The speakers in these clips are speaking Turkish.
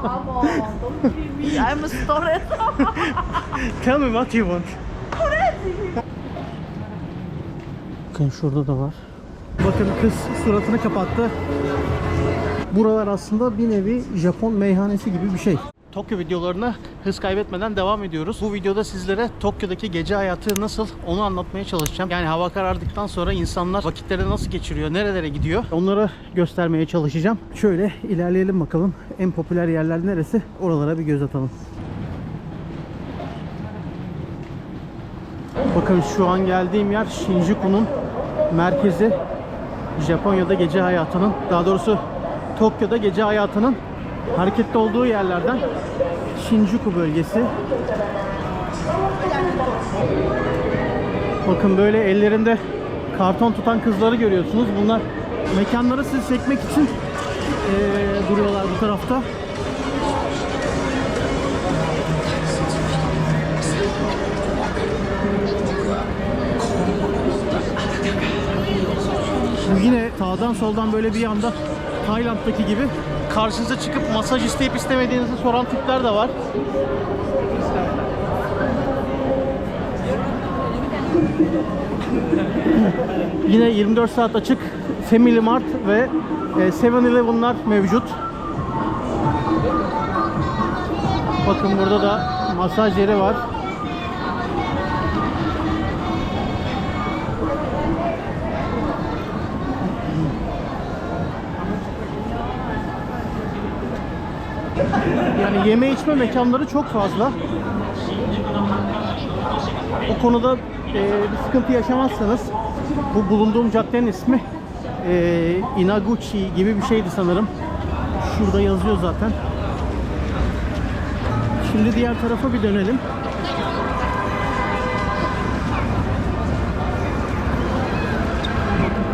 Come on, don't give me. I'm a storage. Tell me what you want. Crazy. Bakın şurada da var. Bakın kız suratını kapattı. Buralar aslında bir nevi Japon meyhanesi gibi bir şey. Tokyo videolarına hız kaybetmeden devam ediyoruz. Bu videoda sizlere Tokyo'daki gece hayatı nasıl onu anlatmaya çalışacağım. Yani hava karardıktan sonra insanlar vakitleri nasıl geçiriyor, nerelere gidiyor onları göstermeye çalışacağım. Şöyle ilerleyelim bakalım. En popüler yerler neresi? Oralara bir göz atalım. Bakın şu an geldiğim yer Shinjuku'nun merkezi. Japonya'da gece hayatının, daha doğrusu Tokyo'da gece hayatının hareketli olduğu yerlerden Shinjuku bölgesi. Bakın böyle ellerinde karton tutan kızları görüyorsunuz. Bunlar mekanları sizi çekmek için duruyorlar bu tarafta. Yine sağdan soldan böyle bir anda Tayland'daki gibi karşınıza çıkıp masaj isteyip istemediğinizi soran tipler de var. Yine 24 saat açık Family Mart ve 7-Eleven'lar mevcut. Bakın burada da masaj yeri var. Yani yeme içme mekanları çok fazla. O konuda bir sıkıntı yaşamazsanız, bu bulunduğum caddenin ismi Inaguchi gibi bir şeydi sanırım. Şurada yazıyor zaten. Şimdi diğer tarafa bir dönelim.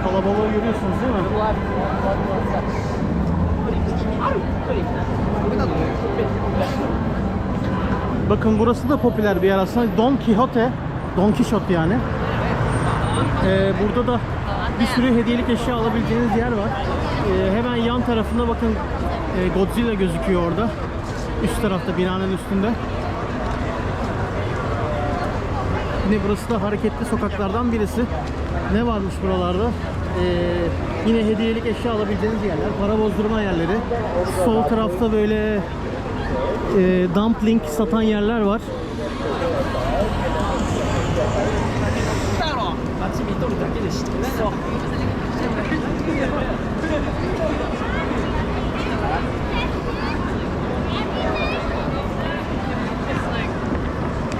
Kalabalığı görüyorsunuz değil mi? Bakın burası da popüler bir yer aslında. Don Quixote. Don Quixote yani. Burada da bir sürü hediyelik eşya alabileceğiniz yer var. Hemen yan tarafında bakın Godzilla gözüküyor orada. Üst tarafta, binanın üstünde. Yine burası da hareketli sokaklardan birisi. Ne varmış buralarda? Yine hediyelik eşya alabileceğiniz yerler, para bozdurma yerleri. Sol tarafta böyle dumpling satan yerler var.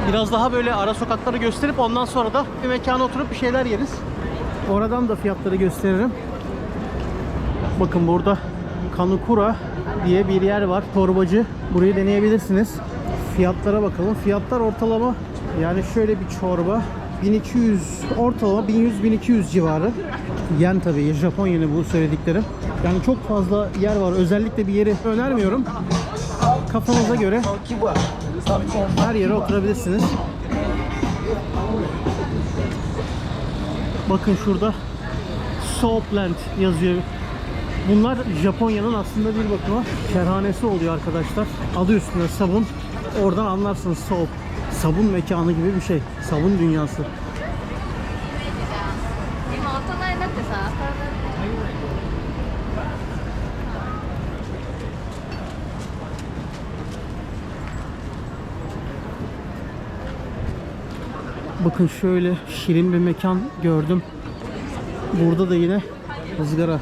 Biraz daha böyle ara sokakları gösterip ondan sonra da bir mekana oturup bir şeyler yeriz. Oradan da fiyatları gösteririm. Bakın burada Kanukura diye bir yer var. Torbacı. Burayı deneyebilirsiniz. Fiyatlara bakalım. Fiyatlar ortalama, yani şöyle bir çorba 1200, ortalama 1100-1200 civarı. Yen tabii. Japon yeni bu söylediklerim. Yani çok fazla yer var. Özellikle bir yeri önermiyorum. Kafanıza göre her yere oturabilirsiniz. Bakın şurada Soapland yazıyor. Bunlar Japonya'nın aslında bir bakıma kerhanesi oluyor arkadaşlar. Adı üstünde sabun. Oradan anlarsınız soap. Sabun mekanı gibi bir şey. Sabun dünyası. Bakın şöyle şirin bir mekan gördüm. Burada da yine ızgara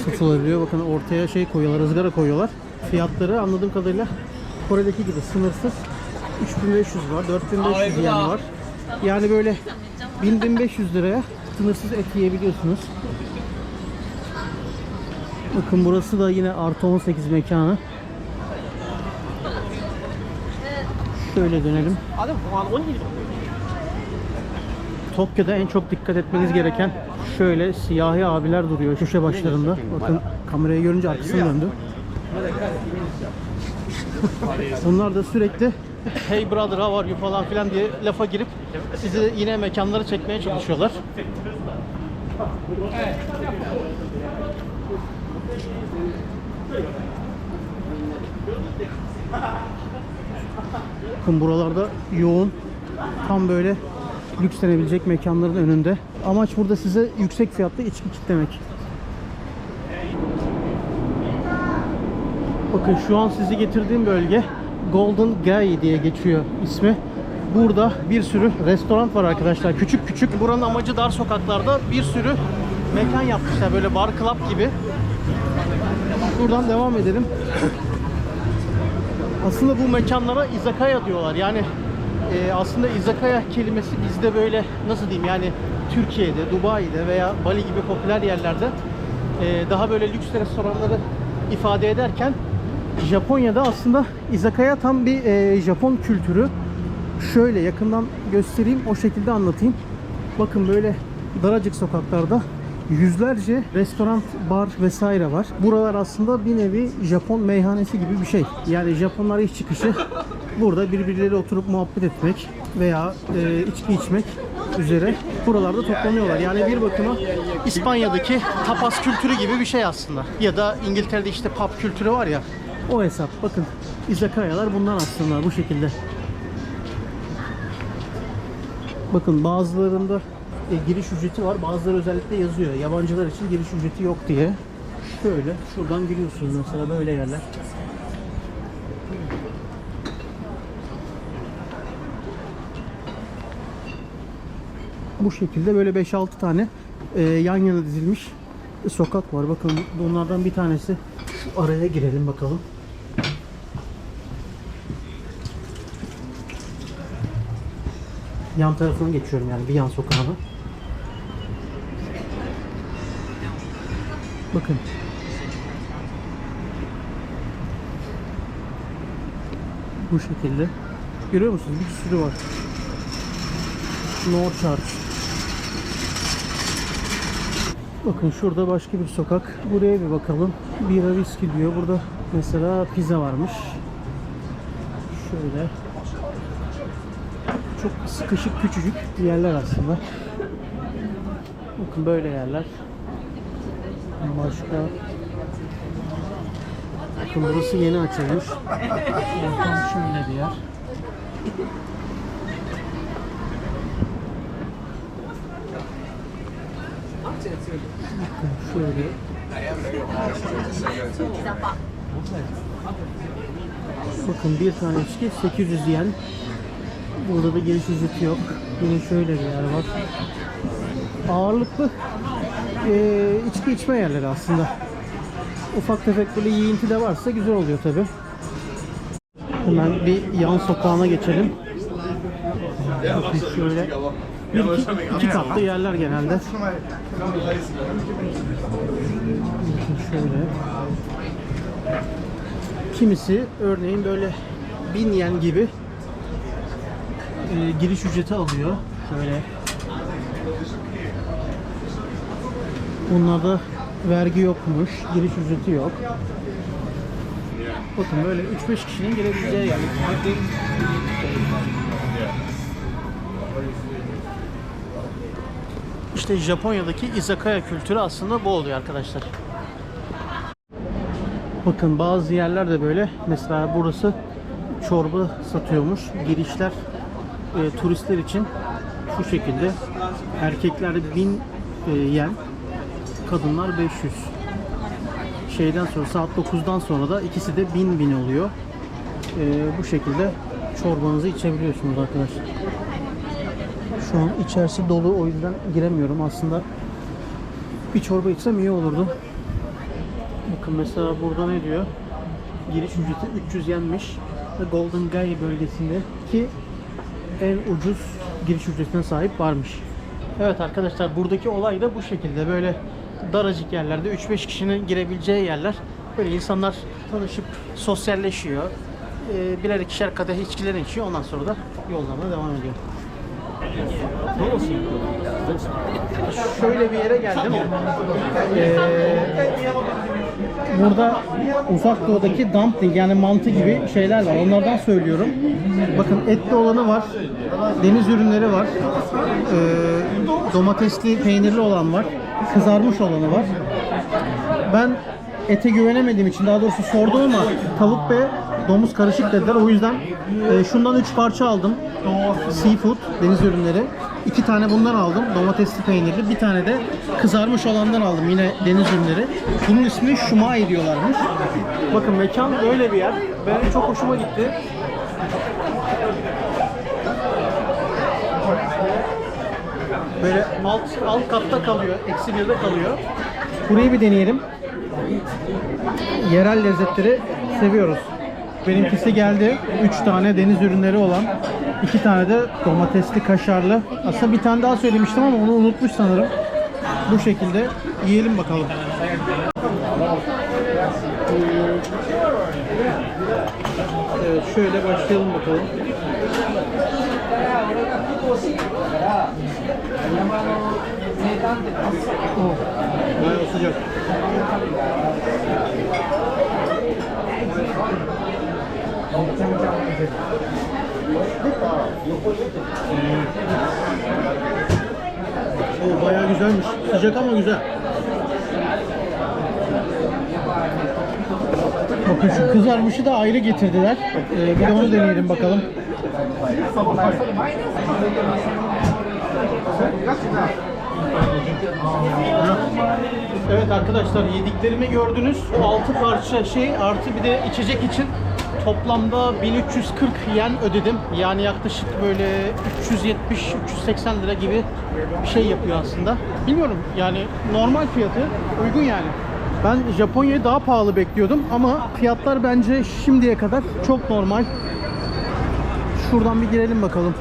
satılabiliyor. Bakın ortaya şey koyuyorlar, ızgara koyuyorlar. Fiyatları anladığım kadarıyla Kore'deki gibi sınırsız. 3500 var, 4500 yen var. Yani böyle 1000-1500 liraya sınırsız et yiyebiliyorsunuz. Bakın burası da yine artı 18 mekanı. Şöyle dönelim. Tokyo'da en çok dikkat etmeniz gereken şöyle siyahi abiler duruyor köşe başlarında. Bakın kamerayı görünce arkasını döndü. Bunlar da sürekli hey brother how are you falan filan diye lafa girip sizi yine mekanlara çekmeye çalışıyorlar. Bakın buralarda yoğun. Tam böyle lükslenebilecek mekanların önünde. Amaç burada size yüksek fiyatlı içki kitlemek. Bakın şu an sizi getirdiğim bölge Golden Gate diye geçiyor ismi. Burada bir sürü restoran var arkadaşlar. Küçük küçük. Buranın amacı dar sokaklarda bir sürü mekan yapmışlar. Böyle bar club gibi. Buradan devam edelim. Aslında bu mekanlara izakaya diyorlar. Yani aslında izakaya kelimesi bizde böyle nasıl diyeyim yani Türkiye'de, Dubai'de veya Bali gibi popüler yerlerde daha böyle lüks restoranları ifade ederken Japonya'da aslında izakaya tam bir Japon kültürü. Şöyle yakından göstereyim, o şekilde anlatayım. Bakın böyle daracık sokaklarda yüzlerce restoran, bar vesaire var. Buralar aslında bir nevi Japon meyhanesi gibi bir şey. Yani Japonlar iş çıkışı burada birbirleriyle oturup muhabbet etmek veya içki içmek üzere buralarda toplanıyorlar. Yani bir bakıma İspanya'daki tapas kültürü gibi bir şey aslında. Ya da İngiltere'de işte pub kültürü var ya, o hesap. Bakın izakayalar bundan aslında bu şekilde. Bakın bazılarında giriş ücreti var. Bazıları özellikle yazıyor. Yabancılar için giriş ücreti yok diye. Şöyle şuradan giriyorsunuz mesela böyle yerler. Bu şekilde böyle 5-6 tane yan yana dizilmiş sokak var. Bakın bunlardan bir tanesi. Şu araya girelim bakalım. Yan tarafına geçiyorum yani bir yan sokağına. Bakın. Bu şekilde. Görüyor musunuz? Bir sürü var. No charge. Bakın şurada başka bir sokak. Buraya bir bakalım. Bira viski diyor. Burada mesela pizza varmış. Şöyle. Çok sıkışık küçücük yerler aslında. Bakın böyle yerler. Başka. Bakın burası yeni açılmış. Tam şöyle bir yer. Bakın şöyle. Bakın bir tane içki 800 yen. Burada da giriş ücreti yok. Yine şöyle bir yer var. Ağırlıklı içki içme yerleri aslında. Ufak tefek böyle yiyinti de varsa güzel oluyor tabi. Hemen bir yan sokağına geçelim. Bakın şöyle. İki katlı yerler genelde. Bakın şöyle. Kimisi örneğin böyle 1000 yen gibi giriş ücreti alıyor. Şöyle. Bunlarda vergi yokmuş, giriş ücreti yok. Bakın böyle 3-5 kişinin girebileceği yer. İşte Japonya'daki izakaya kültürü aslında bu oluyor arkadaşlar. Bakın bazı yerler de böyle. Mesela burası çorba satıyormuş. Girişler turistler için şu şekilde. Erkekler 1000 yen, kadınlar 500. Şeyden sonra saat 9'dan sonra da ikisi de 1000 oluyor. Bu şekilde çorbanızı içebiliyorsunuz arkadaşlar. Şu an içerisi dolu, o yüzden giremiyorum. Aslında bir çorba içsem iyi olurdu. Bakın mesela burada ne diyor? Giriş ücreti 300 yenmiş. Golden Gate bölgesinde ki en ucuz giriş ücretine sahip varmış. Evet arkadaşlar, buradaki olay da bu şekilde. Böyle daracık yerlerde 3-5 kişinin girebileceği yerler. Böyle insanlar tanışıp sosyalleşiyor. Birer ikişer kadeh içkilerini içiyor. Ondan sonra da yollarına devam ediyor. Şöyle bir yere geldim. Burada Uzak Doğu'daki dumpling yani mantı gibi şeyler var. Onlardan söylüyorum. Bakın etli olanı var. Deniz ürünleri var. Domatesli, peynirli olan var. Kızarmış olanı var. Ben ete güvenemediğim için, daha doğrusu sordum ama tavuk ve domuz karışık dediler. O yüzden şundan 3 parça aldım. Seafood, deniz ürünleri. 2 tane bundan aldım. Domatesli peynirli. Bir tane de kızarmış olandan aldım. Yine deniz ürünleri. Bunun ismi Shumai diyorlarmış. Bakın mekan böyle bir yer. Benim çok hoşuma gitti. Böyle alt katta kalıyor. Eksi 1'de kalıyor. Burayı bir deneyelim. Yerel lezzetleri seviyoruz. Benimkisi geldi. 3 tane deniz ürünleri olan, 2 tane de domatesli kaşarlı. Aslında bir tane daha söylemiştim ama onu unutmuş sanırım. Bu şekilde yiyelim bakalım. Evet, şöyle başlayalım bakalım. Oh, bayağı sıcak. O bayağı güzelmiş. Sıcak ama güzel. Bakın şu kızarmışı da ayrı getirdiler. Bir de onu deneyelim bakalım. Evet arkadaşlar, yediklerimi gördünüz. O 6 parça şey artı bir de içecek için toplamda 1340 yen ödedim. Yani yaklaşık böyle 370-380 lira gibi bir şey yapıyor aslında. Bilmiyorum yani, normal fiyatı uygun yani. Ben Japonya'yı daha pahalı bekliyordum ama fiyatlar bence şimdiye kadar çok normal. Şuradan bir girelim bakalım.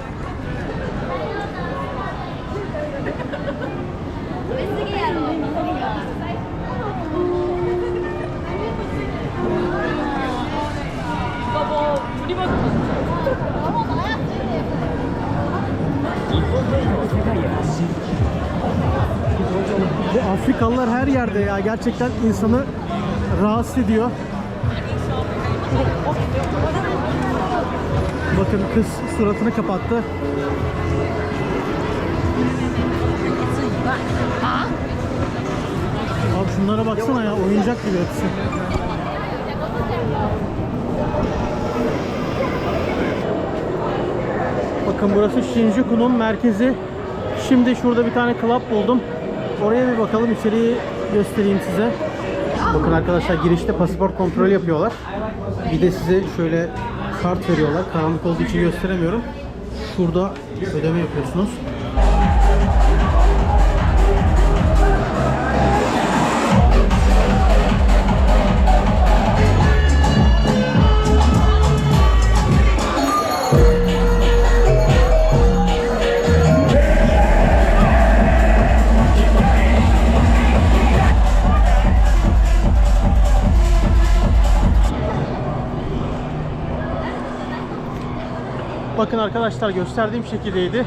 Bu Afrikalılar her yerde ya, gerçekten insanı rahatsız ediyor. Bakın kız suratını kapattı. Abi şunlara baksana ya, oyuncak gibi hepsi. Bakın burası Shinjuku'nun merkezi. Şimdi şurada bir tane club buldum. Oraya bir bakalım, içeriği göstereyim size. Bakın arkadaşlar, girişte pasaport kontrolü yapıyorlar. Bir de size şöyle kart veriyorlar. Karanlık olduğu için gösteremiyorum. Şurada ödeme yapıyorsunuz. Bakın arkadaşlar, gösterdiğim şekildeydi.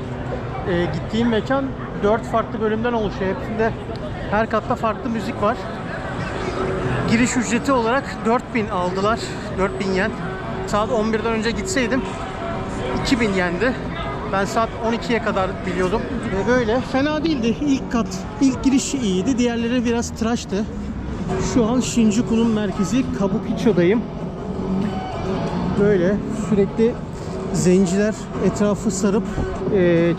Gittiğim mekan 4 farklı bölümden oluşuyor. Hepsinde her katta farklı müzik var. Giriş ücreti olarak 4000 aldılar. 4000 yen. Saat 11'den önce gitseydim 2000 yendi. Ben saat 12'ye kadar biliyordum. Ve böyle fena değildi. İlk kat, ilk giriş iyiydi. Diğerleri biraz tıraştı. Şu an Shinjuku'nun merkezi Kabukicho'dayım. Böyle sürekli zenciler etrafı sarıp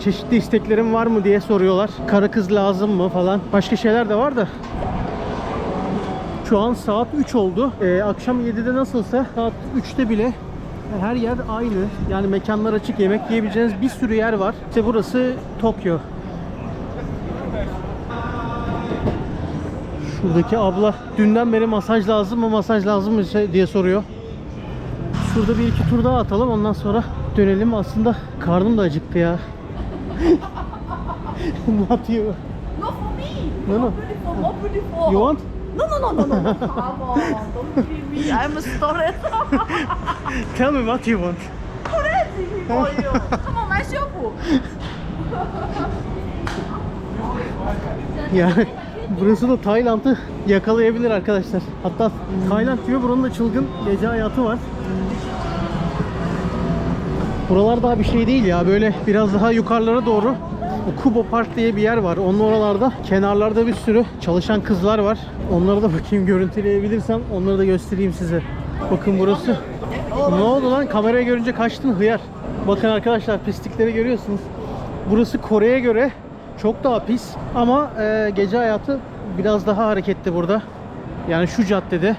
çeşitli isteklerim var mı diye soruyorlar. Karı kız lazım mı falan. Başka şeyler de var da. Şu an saat 3 oldu. Akşam 7'de nasılsa saat 3'te bile her yer aynı. Yani mekanlar açık, yemek yiyebileceğiniz bir sürü yer var. İşte burası Tokyo. Şuradaki abla dünden beri masaj lazım mı, masaj lazım mı diye soruyor. Şurada bir iki tur daha atalım, ondan sonra dönelim. Aslında karnım da acıktı ya. What you? No, for me. No, no. More beautiful. You want? No. Come on, don't leave me. I'm a storage. Tell me what you want. Crazy for you. Come on, my shopu. Yani burası da Tayland'ı yakalayabilir arkadaşlar. Hatta Tayland gibi buranın da çılgın gece hayatı var. Buralar daha bir şey değil ya, böyle biraz daha yukarılara doğru Kubo Park diye bir yer var. Onun oralarda kenarlarda bir sürü çalışan kızlar var. Onlara da bakayım, görüntüleyebilirsem onları da göstereyim size. Bakın burası Ne oldu lan? Kamerayı görünce kaçtın hıyar. Bakın arkadaşlar, pislikleri görüyorsunuz. Burası Kore'ye göre çok daha pis ama gece hayatı biraz daha hareketli burada. Yani şu caddede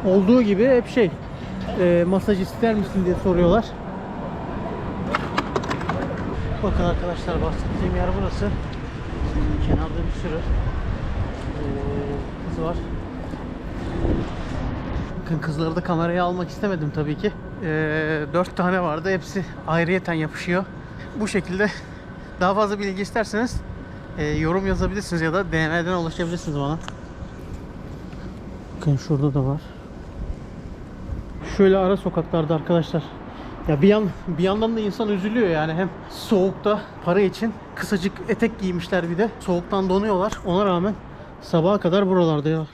olduğu gibi hep masaj ister misin diye soruyorlar. Bakın arkadaşlar, bahsettiğim yer burası. Kenarda bir sürü kız var. Bakın, kızları da kameraya almak istemedim tabii ki. 4 tane vardı. Hepsi ayrıyeten yapışıyor. Bu şekilde. Daha fazla bilgi isterseniz yorum yazabilirsiniz ya da DM'den ulaşabilirsiniz bana. Bakın şurada da var. Şöyle ara sokaklarda arkadaşlar. Ya bir yandan da insan üzülüyor yani, hem soğukta para için kısacık etek giymişler, bir de soğuktan donuyorlar. Ona rağmen sabaha kadar buralarda ya.